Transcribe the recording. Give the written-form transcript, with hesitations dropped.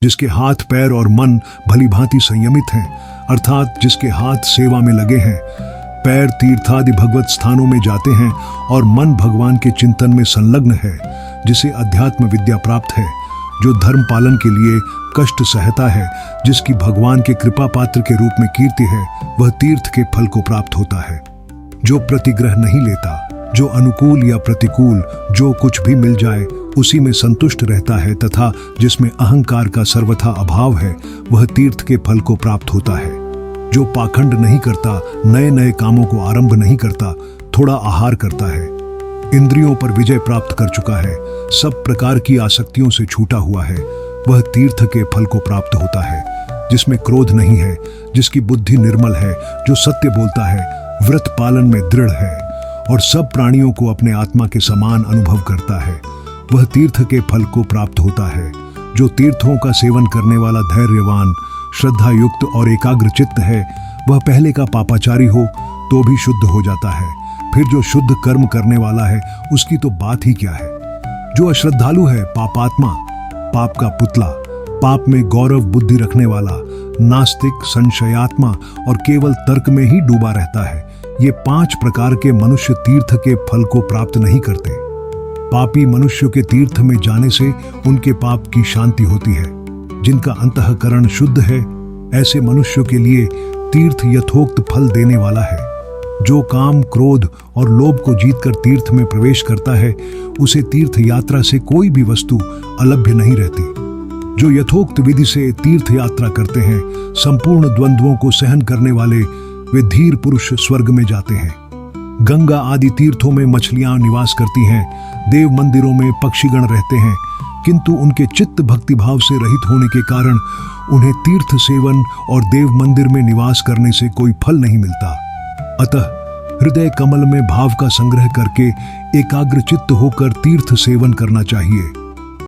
जिसके हाथ पैर और मन भली भांति संयमित हैं, अर्थात जिसके हाथ सेवा में लगे हैं, पैर तीर्थादि भगवत स्थानों में जाते हैं और मन भगवान के चिंतन में संलग्न है, जिसे अध्यात्म विद्या प्राप्त है, जो धर्म पालन के लिए कष्ट सहता है, जिसकी भगवान के कृपा पात्र के रूप में कीर्ति है, वह तीर्थ के फल को प्राप्त होता है। जो प्रतिग्रह नहीं लेता, जो अनुकूल या प्रतिकूल जो कुछ भी मिल जाए उसी में संतुष्ट रहता है तथा जिसमें अहंकार का सर्वथा अभाव है, वह तीर्थ के फल को प्राप्त होता है। जो पाखंड नहीं करता, नए नए कामों को आरंभ नहीं करता, थोड़ा आहार करता है, इंद्रियों पर विजय प्राप्त कर चुका है, सब प्रकार की आसक्तियों से छूटा हुआ है, वह तीर्थ के फल को प्राप्त होता है। जिसमें क्रोध नहीं है, जिसकी बुद्धि निर्मल है, जो सत्य बोलता है, व्रत पालन में दृढ़ है और सब प्राणियों को अपने आत्मा के समान अनुभव करता है, वह तीर्थ के फल को प्राप्त होता है। जो तीर्थों का सेवन करने वाला धैर्यवान, श्रद्धा युक्त और एकाग्र चित्त है, वह पहले का पापाचारी हो तो भी शुद्ध हो जाता है। फिर जो शुद्ध कर्म करने वाला है उसकी तो बात ही क्या है। जो अश्रद्धालु है, पापात्मा, पाप का पुतला, पाप में गौरव बुद्धि रखने वाला, नास्तिक, संशयात्मा और केवल तर्क में ही डूबा रहता है, ये 5 प्रकार के मनुष्य तीर्थ के फल को प्राप्त नहीं करते। पापी मनुष्यों के तीर्थ में जाने से उनके पाप की शांति होती है। जिनका अंतःकरण शुद्ध है, ऐसे मनुष्यों के लिए तीर्थ यथोक्त फल देने वाला है। जो काम, क्रोध और लोभ को जीतकर तीर्थ में प्रवेश करता है, उसे तीर्थ यात्रा से कोई भी वस्तु अलभ्य नहीं रहती। जो यथोक्त विधि से तीर्थ यात्रा करते हैं, संपूर्ण द्वंद्वों को सहन करने वाले वे धीर पुरुष स्वर्ग में जाते हैं। गंगा आदि तीर्थों में मछलियां निवास करती हैं, देव मंदिरों में पक्षीगण रहते हैं, किंतु उनके चित्त भक्ति भाव से रहित होने के कारण उन्हें तीर्थ सेवन और देव मंदिर में निवास करने से कोई फल नहीं मिलता। अतः हृदय कमल में भाव का संग्रह करके एकाग्र चित्त होकर तीर्थ सेवन करना चाहिए।